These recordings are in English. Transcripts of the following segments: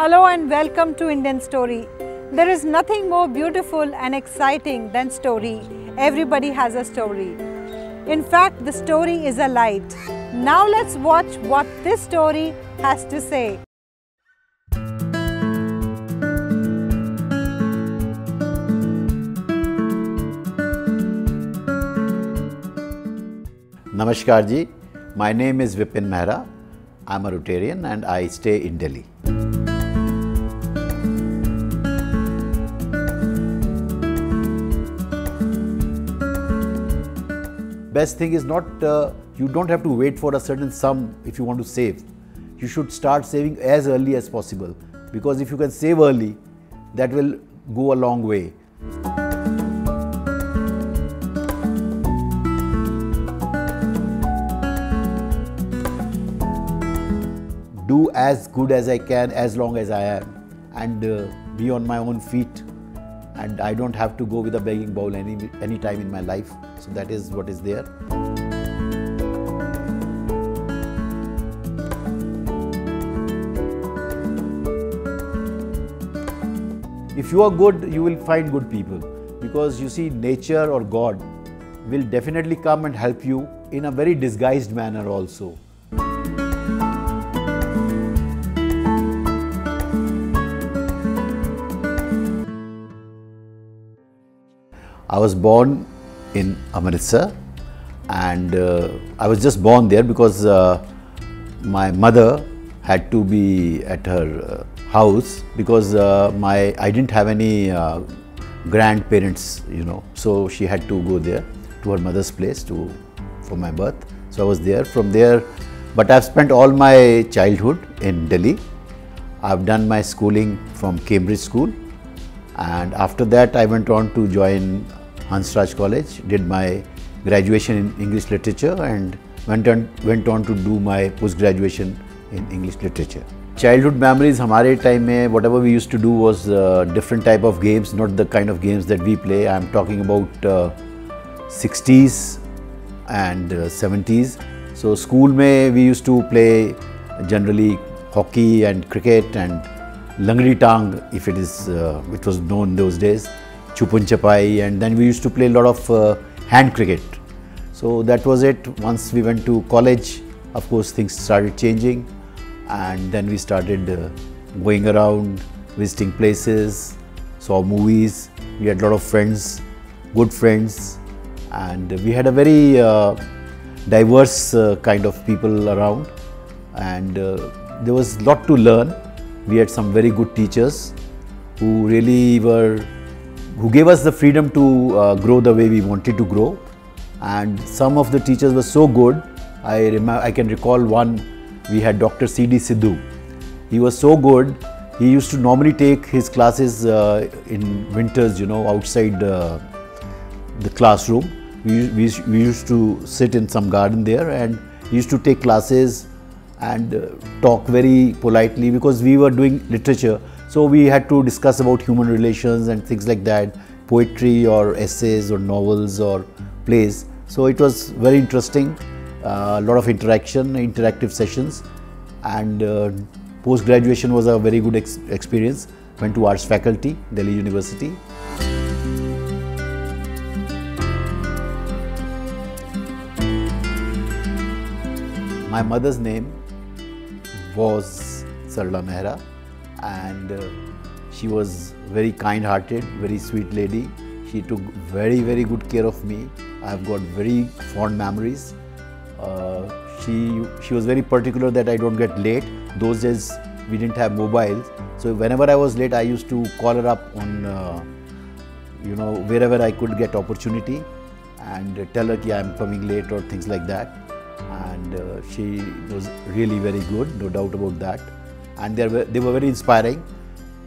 Hello and welcome to Indian Story. There is nothing more beautiful and exciting than story. Everybody has a story. In fact, the story is a light. Now let's watch what this story has to say. Namaskar ji, my name is Vipin Mehra. I am a Rotarian and I stay in Delhi. Best thing is not, you don't have to wait for a certain sum if you want to save. You should start saving as early as possible, because if you can save early, that will go a long way. Do as good as I can as long as I am, and be on my own feet, and I don't have to go with a begging bowl any time in my life. So that is what is there. If you are good, you will find good people, because you see, nature or God will definitely come and help you in a very disguised manner also. I was born in Amritsar, and I was just born there because my mother had to be at her house, because I didn't have any grandparents, so she had to go there to her mother's place for my birth. So I was there. From there, but I've spent all my childhood in Delhi. I've done my schooling from Cambridge School, and after that I went on to join Hansraj College, did my graduation in English Literature, and went on to do my post-graduation in English Literature. Childhood memories, हमारे time में whatever we used to do was different type of games, not the kind of games that we play. I am talking about 60s and 70s. So school में we used to play generally hockey and cricket and Langri Tang, if it was known those days. Chupun Chapai, and then we used to play a lot of hand cricket. So that was it. Once we went to college, of course things started changing, and then we started going around, visiting places, saw movies. We had a lot of friends, good friends, and we had a very diverse kind of people around, and there was a lot to learn. We had some very good teachers who gave us the freedom to grow the way we wanted to grow, and some of the teachers were so good. I can recall one. We had Dr. C.D. Sidhu. He was so good. He used to normally take his classes in winters, outside the classroom. We used to sit in some garden there, and he used to take classes and talk very politely, because we were doing literature. So we had to discuss about human relations and things like that, poetry or essays or novels or plays. So it was very interesting, a lot of interactive sessions, and post-graduation was a very good experience. Went to arts faculty, Delhi University. My mother's name was Sarla Mehra, and she was very kind-hearted, very sweet lady. She took very, very good care of me. I have got very fond memories. She was very particular that I don't get late. Those days we didn't have mobiles, so whenever I was late, I used to call her up on, wherever I could get opportunity, and tell her that I am coming late or things like that. And she was really very good, no doubt about that. And they were very inspiring,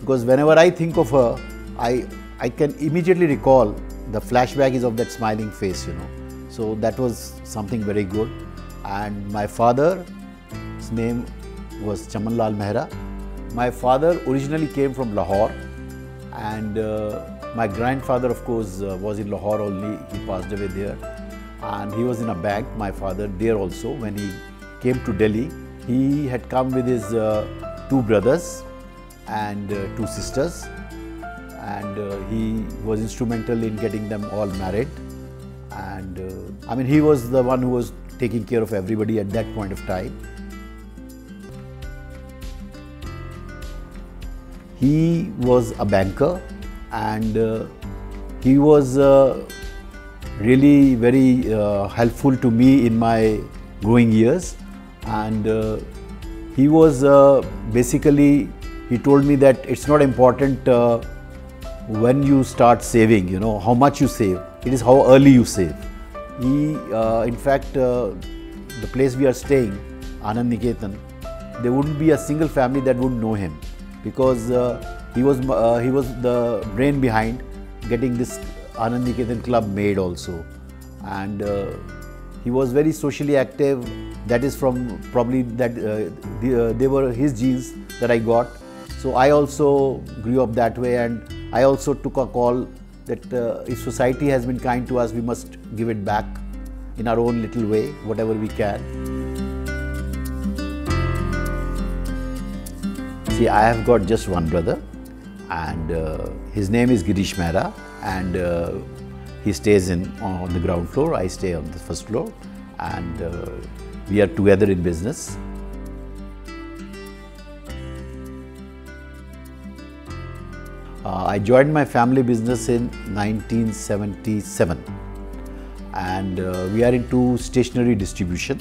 because whenever I think of her, I can immediately recall the flashback is of that smiling face, So that was something very good. And my father, his name was Chaman Lal Mehra. My father originally came from Lahore, and my grandfather, of course, was in Lahore only. He passed away there, and he was in a bank, my father, there also. When he came to Delhi, he had come with his two brothers, and two sisters, and he was instrumental in getting them all married. And I mean, he was the one who was taking care of everybody at that point of time. He was a banker, and he was really very helpful to me in my growing years. And he was basically, he told me that it's not important when you start saving, you know, how much you save. It is how early you save. He, in fact, the place we are staying, Anand Niketan, there wouldn't be a single family that would know him, because he was the brain behind getting this Anand Niketan club made also. And he was very socially active. That is from probably that they were his genes that I got. So I also grew up that way, and I also took a call that if society has been kind to us, we must give it back in our own little way, whatever we can. See, I have got just one brother, and his name is Girish Mehra, and he stays on the ground floor. I stay on the first floor, and we are together in business. I joined my family business in 1977, and we are into stationery distribution,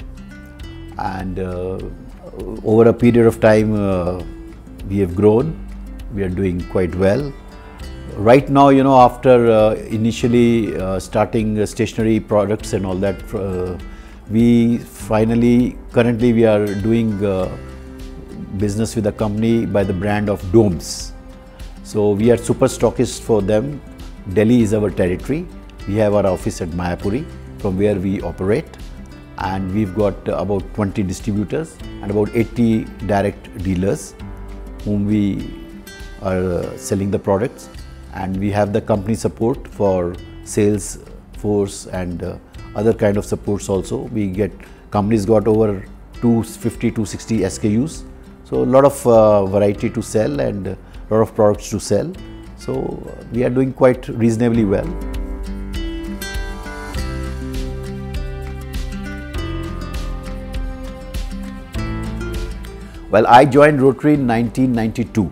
and over a period of time we have grown. We are doing quite well. Right now, you know, after initially starting stationery products and all that, currently we are doing business with a company by the brand of Domes. So we are super stockists for them. Delhi is our territory. We have our office at Mayapuri, from where we operate, and we've got about 20 distributors and about 80 direct dealers whom we are selling the products. And we have the company support for sales force and other kind of supports also. Companies got over 250 to 260 SKUs. So a lot of variety to sell and a lot of products to sell. So we are doing quite reasonably well. Well, I joined Rotary in 1992,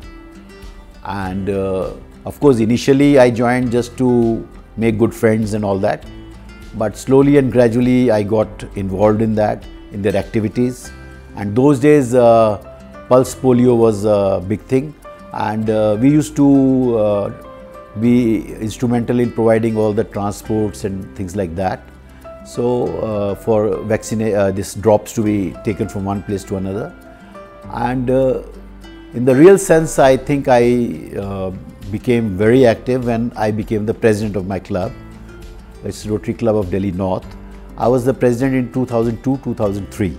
and of course, initially I joined just to make good friends and all that, but slowly and gradually I got involved in that, in their activities. And those days pulse polio was a big thing, and we used to be instrumental in providing all the transports and things like that. So for these drops to be taken from one place to another. And in the real sense, I think I became very active when I became the president of my club. It's Rotary Club of Delhi North. I was the president in 2002-2003.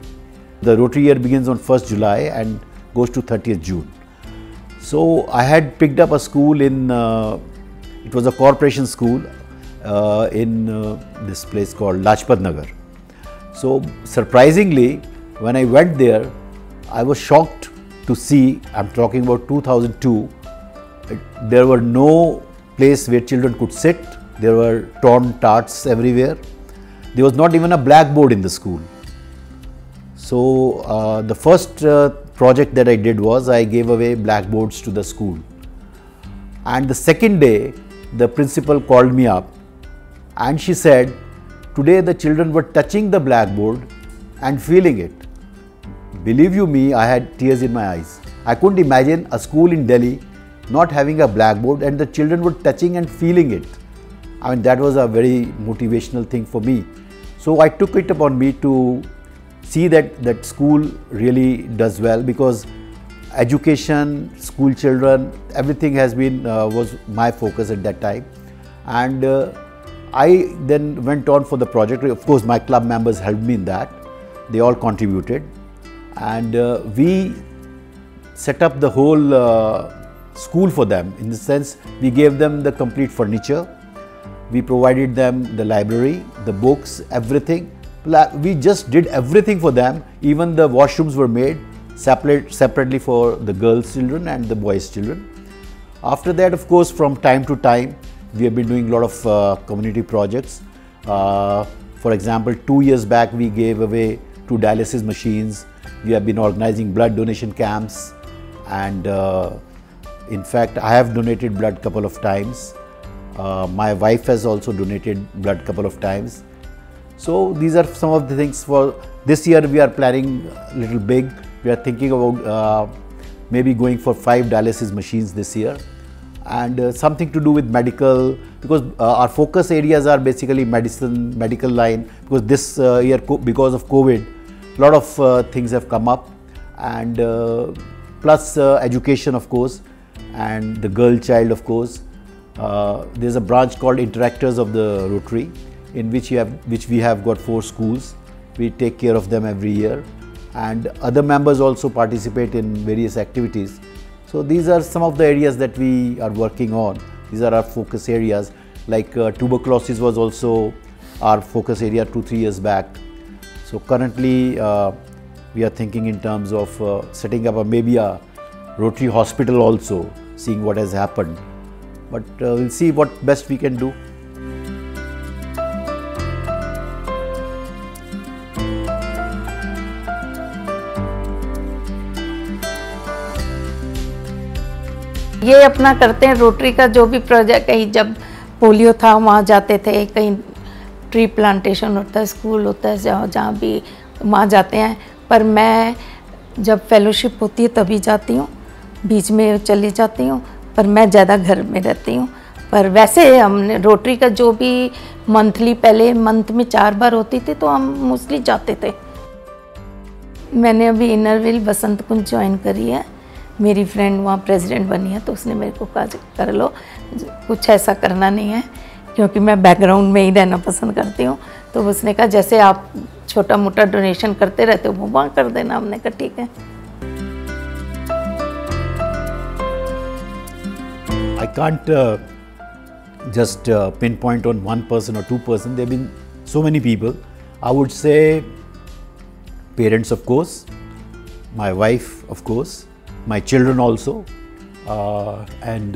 The Rotary year begins on 1st July and goes to 30th June. So I had picked up a school in, it was a corporation school in this place called Lajpat Nagar. So surprisingly, when I went there, I was shocked to see, I'm talking about 2002, there were no place where children could sit. There were torn tarts everywhere. There was not even a blackboard in the school. So the first project that I did was I gave away blackboards to the school. And the second day, the principal called me up and she said, today the children were touching the blackboard and feeling it. Believe you me, I had tears in my eyes. I couldn't imagine a school in Delhi not having a blackboard and the children were touching and feeling it. I mean, that was a very motivational thing for me. So I took it upon me to see that school really does well, because education, school children, everything has been, was my focus at that time. And I then went on for the project. Of course, my club members helped me in that. They all contributed. And we set up the whole school for them, in the sense we gave them the complete furniture, we provided them the library, the books, everything. We just did everything for them. Even the washrooms were made. separately for the girls' children and the boys' children. After that, of course, from time to time, we have been doing a lot of community projects. For example, 2 years back, we gave away 2 dialysis machines. We have been organizing blood donation camps, and in fact, I have donated blood couple of times. My wife has also donated blood couple of times. So these are some of the things. For this year, we are planning a little big. We are thinking about maybe going for 5 dialysis machines this year, and something to do with medical, because our focus areas are basically medicine, medical line, because this year, because of COVID, a lot of things have come up, and plus education, of course, and the girl child, of course. There's a branch called Interactors of the Rotary, in which we have got 4 schools. We take care of them every year, and other members also participate in various activities. So these are some of the areas that we are working on. These are our focus areas. Like tuberculosis was also our focus area 2-3 years back. So currently we are thinking in terms of setting up maybe a Rotary hospital also, seeing what has happened. But we'll see what best we can do. ये अपना करते हैं rotary का जो भी project, कहीं जब polio था वहाँ जाते थे, कहीं ट्री प्लांटेशन होता है, स्कूल होता है, जहाँ भी वहाँ जाते हैं। पर मैं जब फेलोशिप होती है तभी जाती हूँ, बीच में चली जाती हूँ, पर मैं ज़्यादा घर में रहती हूँ। पर वैसे हमने रोटरी का जो भी मंथली, पहले मंथ में 4 बार होती थी, तो हम मोस्टली जाते थे। मैंने अभी इनरव्हील बसंत कुंज ज्वाइन करी है। मेरी फ्रेंड वहाँ प्रेसिडेंट बनी है, तो उसने मेरे को कहा कर लो, कुछ ऐसा करना नहीं है, क्योंकि मैं बैकग्राउंड में ही रहना पसंद करती हूँ। तो उसने कहा जैसे आप छोटा मोटा डोनेशन करते रहते हो, वो वहाँ कर देना। हमने कहा ठीक है। I can't just pinpoint on 1 person or 2 person. There have been so many people. I would say parents, of course, my wife, of course, my children also, and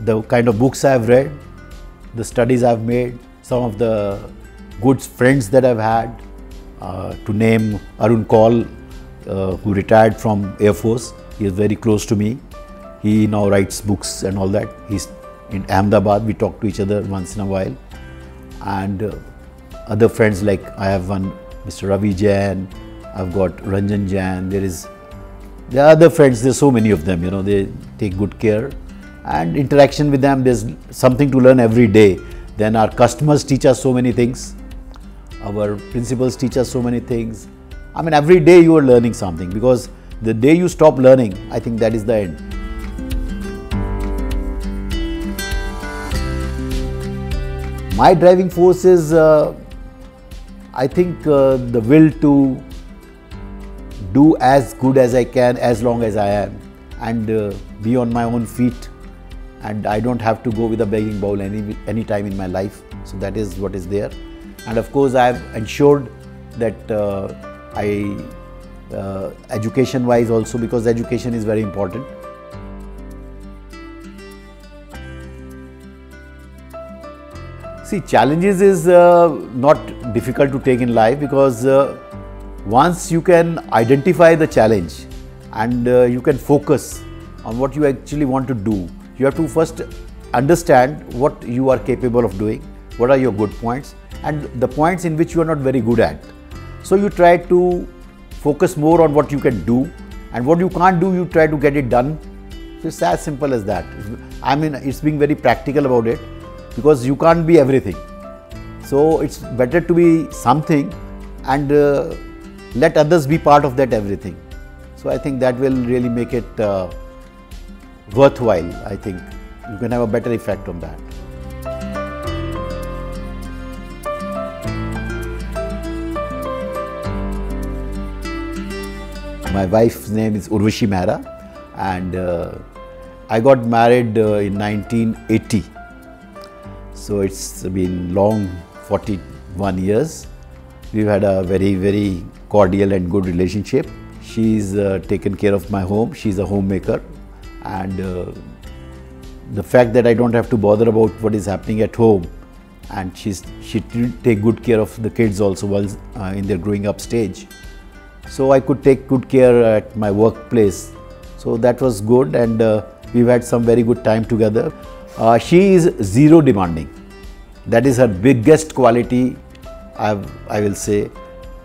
the kind of books I've read, the studies I've made, some of the good friends that I've had, to name Arun Kaul, who retired from Air Force. He is very close to me. He now writes books and all that. He's in Ahmedabad. We talk to each other once in a while. And other friends, like I have one Mr. Ravi Jain, I've got Ranjan Jain. There are other friends, there's so many of them, you know, they take good care. And interaction with them, there's something to learn every day. Then our customers teach us so many things. Our principals teach us so many things. I mean, every day you are learning something, because the day you stop learning, I think that is the end. My driving force is, I think, the will to do as good as I can as long as I am, and be on my own feet, and I don't have to go with a begging bowl any time in my life. So that is what is there. And of course, I have ensured that education wise also, because education is very important. See, challenges is not difficult to take in life, because once you can identify the challenge and you can focus on what you actually want to do, you have to first understand what you are capable of doing, what are your good points and the points in which you are not very good at. So you try to focus more on what you can do, and what you can't do, you try to get it done. So it's as simple as that. I mean, it's being very practical about it, because you can't be everything. So it's better to be something and let others be part of that everything. So I think that will really make it worthwhile. I think you can have a better effect on that. My wife's name is Urvashi Mehra, and I got married in 1980. So it's been long, 41 years. We've had a very, very cordial and good relationship. She's taken care of my home. She's a homemaker, and the fact that I don't have to bother about what is happening at home, and she take good care of the kids also while in their growing up stage. So I could take good care at my workplace. So that was good, and we've had some very good time together. She is zero demanding. That is her biggest quality, I will say.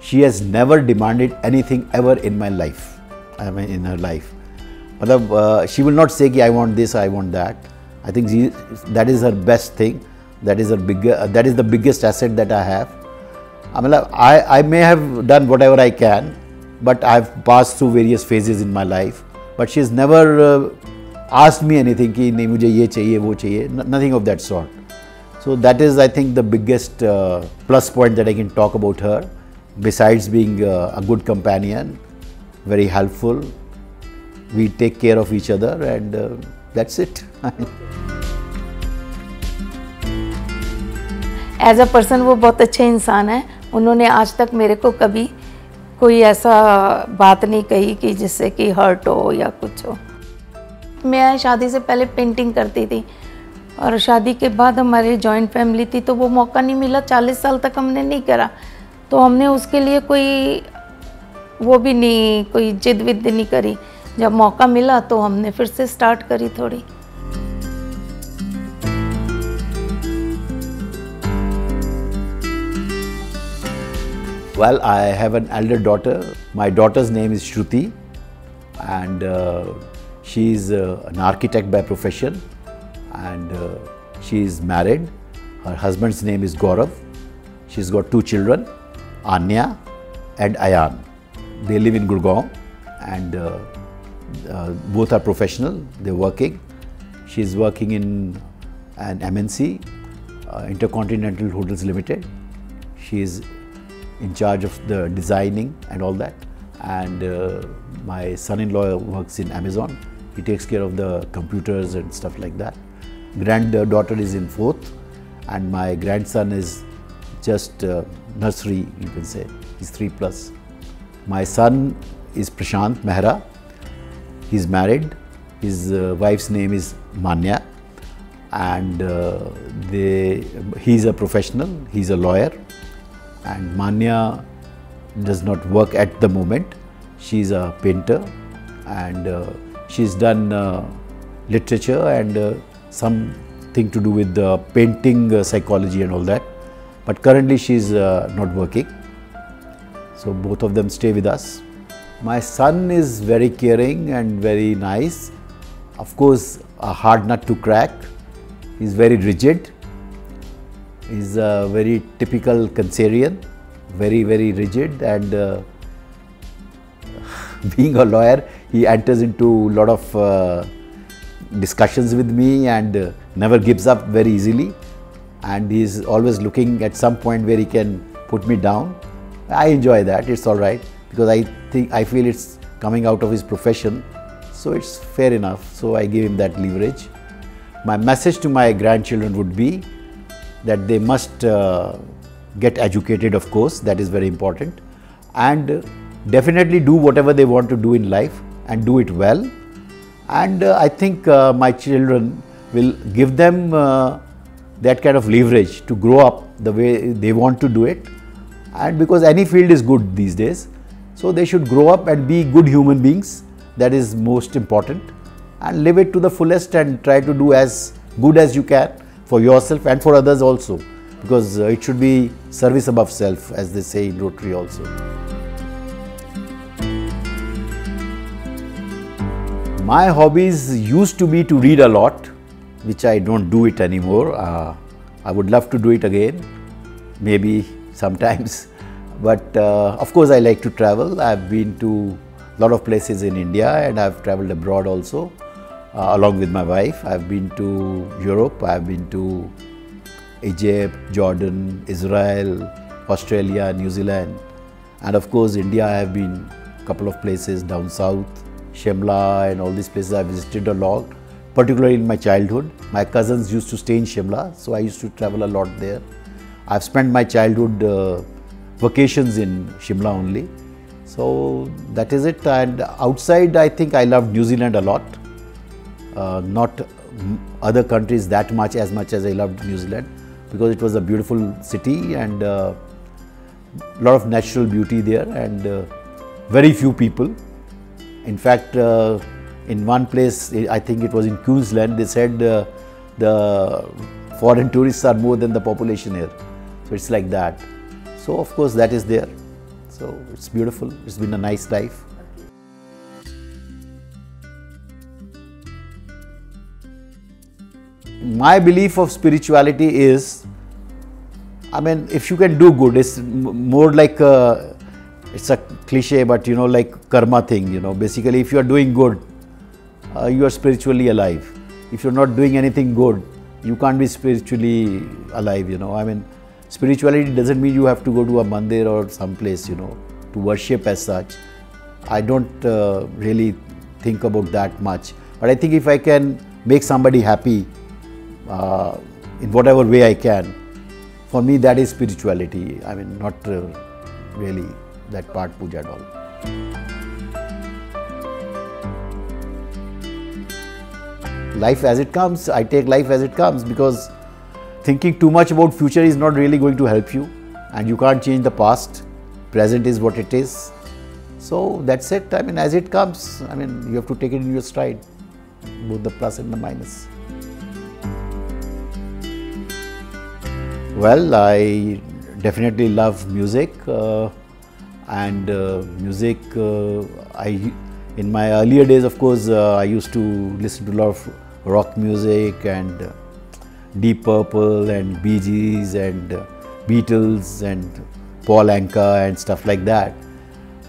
She has never demanded anything ever in my life, in her life. She will not say, I want this, I want that. I think that is her best thing. That is the biggest asset that I have. I may have done whatever I can, but I have passed through various phases in my life. But she has never asked me anything, कि नहीं मुझे ये चाहिए, वो चाहिए, nothing of that sort. So that is, I think, the biggest plus point that I can talk about her. Besides being a good companion, very helpful, we take care of each other, and that's it. As a person वो बहुत अच्छे इंसान है. उन्होंने आज तक मेरे को कभी कोई ऐसा बात नहीं कही कि जिससे कि हर्ट हो या कुछ हो. मैं शादी से पहले पेंटिंग करती थी, और शादी के बाद हमारी जॉइंट फैमिली थी, तो वो मौका नहीं मिला. 40 साल तक हमने नहीं करा, तो हमने उसके लिए कोई वो भी नहीं, कोई जिद विद नहीं करी. जब मौका मिला तो हमने फिर से स्टार्ट करी थोड़ी. Well, I have an elder daughter. My daughter's name is Shruti, and she is an architect by profession, and she is married. Her husband's name is Gaurav. She's got 2 children, Anya and Ayan. They live in Gurgaon, and both are professional. They're working. She's working in an MNC, Intercontinental Hotels Limited. She is in charge of the designing and all that, and my son-in-law works in Amazon. He takes care of the computers and stuff like that. Granddaughter is in 4th, and my grandson is just nursery, you can say. He's 3+. My son is Prashant Mehra. He's married. His wife's name is Manya, and he's a professional. He's a lawyer. And Manya does not work at the moment. She's a painter, and she's done literature and something to do with painting psychology and all that. But currently she's not working. So both of them stay with us. My son is very caring and very nice. Of course, a hard nut to crack. He's very rigid. He's a very typical Cancerian, very, very rigid, and being a lawyer, he enters into a lot of discussions with me, and never gives up very easily, and he's always looking at some point where he can put me down. I enjoy that. It's all right, because I feel it's coming out of his profession, so it's fair enough. So I give him that leverage. My message to my grandchildren would be that they must get educated, of course, that is very important, and definitely do whatever they want to do in life and do it well. And I think my children will give them that kind of leverage to grow up the way they want to do it, and because any field is good these days, so they should grow up and be good human beings. That is most important, and live it to the fullest and try to do as good as you can for yourself and for others also, because it should be service above self, as they say in Rotary also. My hobbies used to be to read a lot, which I don't do it anymore. I would love to do it again, maybe sometimes, but of course I like to travel. I've been to a lot of places in India, and I've traveled abroad also. Along with my wife, I've been to Europe, I've been to Egypt, Jordan, Israel, Australia, New Zealand, and of course India. I have been a couple of places down south, Shimla, and all these places I visited a lot, particularly in my childhood. My cousins used to stay in Shimla, so I used to travel a lot there. I've spent my childhood vacations in Shimla only, So that is it. And outside, I think I loved New Zealand a lot. Not other countries that much as I loved New Zealand, because it was a beautiful city and a lot of natural beauty there, and very few people. In fact, in one place, I think it was in Queensland, they said the foreign tourists are more than the population here. So it's like that. So of course that is there. So it's beautiful. It's been a nice life. My belief of spirituality is, I mean, if you can do good, it's more like it's a cliche, but you know, like karma thing, you know. Basically, if you are doing good, you are spiritually alive. If you're not doing anything good, you can't be spiritually alive, you know. I mean, spirituality doesn't mean you have to go to a mandir or some place, you know, to worship as such. I don't really think about that much. But I think if I can make somebody happy in whatever way I can, for me that is spirituality. I mean, not really that part puja at all. Life as it comes, I take life as it comes, because thinking too much about future is not really going to help you, and you can't change the past. Present is what it is. So that's it. I mean, as it comes, I mean, you have to take it in your stride, both the plus and the minus. Well, I definitely love music, and music, in my earlier days, of course, I used to listen to a lot of rock music and Deep Purple and Bee Gees and Beatles and Paul Anka and stuff like that.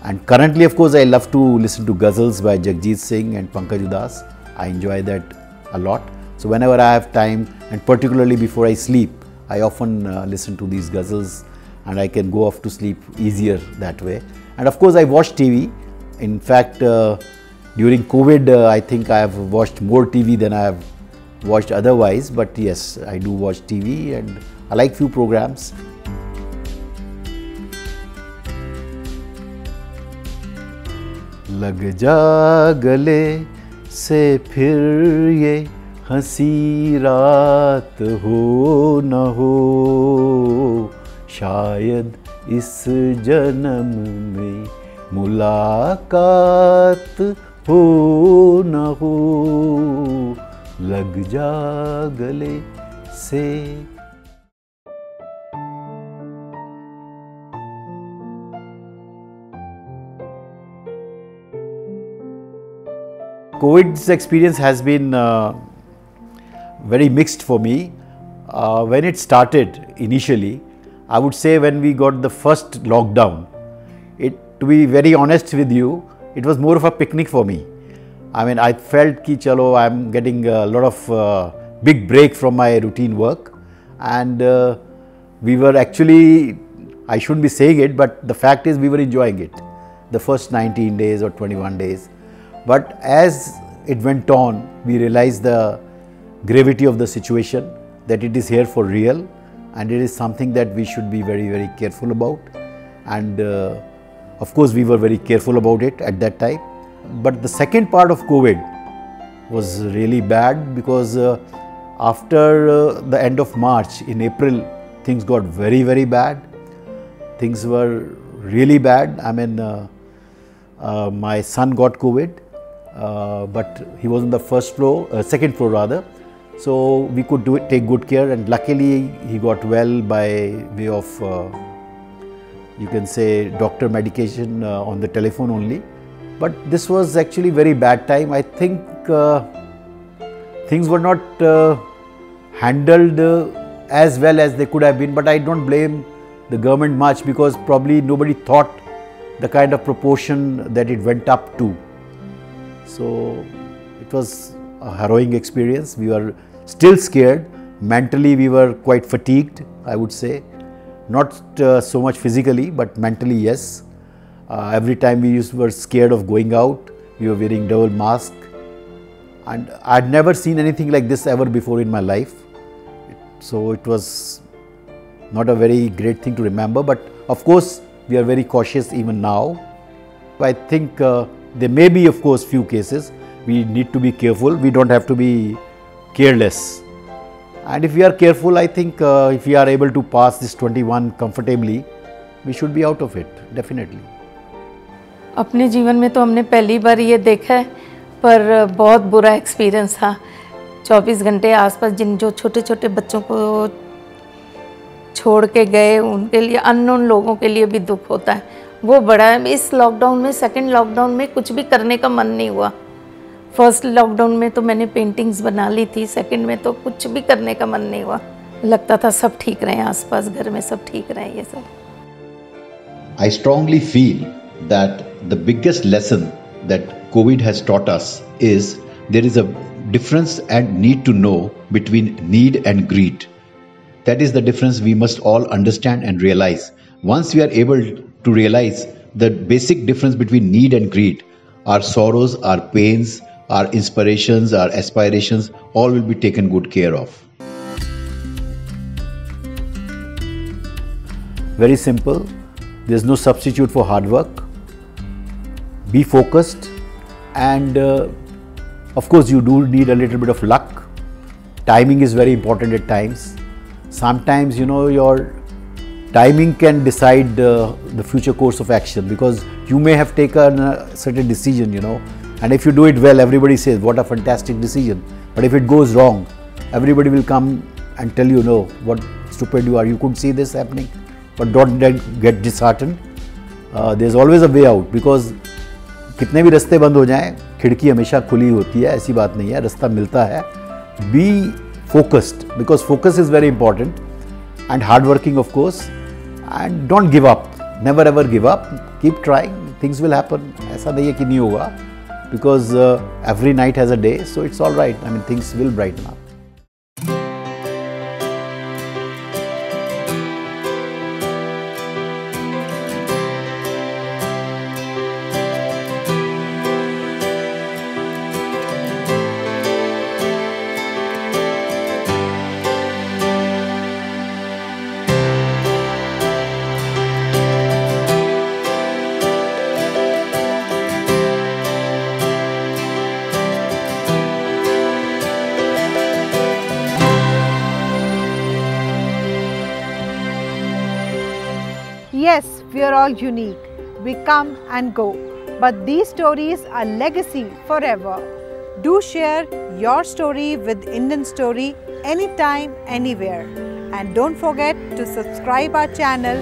And currently, of course, I love to listen to ghazals by Jagjit Singh and Pankaj Udas. I enjoy that a lot. So whenever I have time, and particularly before I sleep, I often listen to these ghazals, and I can go off to sleep easier that way. And of course, I watch TV. In fact, during COVID, I think I have watched more TV than I have watched otherwise. But yes, I do watch TV, and I like few programs. लग जा गले से फिर ये हंसी रात हो न हो, शायद इस जन्म में मुलाकात हो न हो, लग जा गले से. COVID's experience has been very mixed for me. When it started initially, I would say when we got the first lockdown, to be very honest with you, it was more of a picnic for me. I mean, I felt ki chalo, I'm getting a lot of big break from my routine work, and we were actually, I shouldn't be saying it, but the fact is we were enjoying it, the first 19 days or 21 days. But as it went on, we realized the gravity of the situation, that it is here for real, and it is something that we should be very, very careful about. And of course, we were very careful about it at that time. But the second part of COVID was really bad, because after the end of March, in April, things got very, very bad. Things were really bad. I mean, my son got COVID. But he was on the second floor rather, so we could take good care, and luckily he got well by way of, you can say, doctor medication on the telephone only. But this was actually very bad time. I think things were not handled as well as they could have been, but I don't blame the government much, because probably nobody thought the kind of proportion that it went up to. So it was a harrowing experience. We were still scared. Mentally, we were quite fatigued, I would say. Not so much physically, but mentally, yes. Every time we were scared of going out, we were wearing double mask. And I had never seen anything like this ever before in my life. So it was not a very great thing to remember. But of course, we are very cautious even now. So I think there may be, of course, few cases. We need to be careful. We don't have to be careless. And if we are careful, I think if we are able to pass this 21 comfortably, we should be out of it, definitely. अपने जीवन में तो हमने पहली बार ये देखा है, पर बहुत बुरा एक्सपीरियंस था। 24 घंटे आसपास जिन जो छोटे छोटे बच्चों को छोड़ के गए, उनके लिए, अननोन लोगों के लिए भी दुख होता है, वो बड़ा है। इस लॉकडाउन में, सेकंड लॉकडाउन में कुछ भी करने का मन नहीं हुआ। फर्स्ट लॉकडाउन में तो मैंने पेंटिंग्स बना ली थी, सेकंड में तो कुछ भी करने का मन नहीं हुआ। लगता था सब ठीक रहे, आसपास घर में सब ठीक रहे, ये सब। I strongly feel that the biggest lesson that COVID has taught us is there is a difference and need to know between need and greed. That is the difference we must all understand and realize. Once we are able to realize the basic difference between need and greed, our sorrows, our pains, our inspirations, our aspirations, all will be taken good care of. Very simple. There's no substitute for hard work. Be focused, and of course you do need a little bit of luck. Timing is very important at times. Sometimes, you know, your timing can decide the future course of action, because you may have taken a certain decision, you know, and if you do it well, everybody says what a fantastic decision. But if it goes wrong, everybody will come and tell you, no, what stupid you are, you couldn't see this happening. But don't get disheartened. There's always a way out, because कितने भी रास्ते बंद हो जाएं, खिड़की हमेशा खुली होती है, ऐसी बात नहीं है, रास्ता मिलता है. Be focused, because focus is very important, and hard working, of course, and don't give up. Never ever give up. Keep trying. Things will happen. ऐसा नहीं है कि नहीं होगा, because every night has a day, so it's all right. I mean, things will brighten up. Yes, we are all unique. We come and go. But these stories are legacy forever. Do share your story with Indian Story anytime, anywhere. And don't forget to subscribe our channel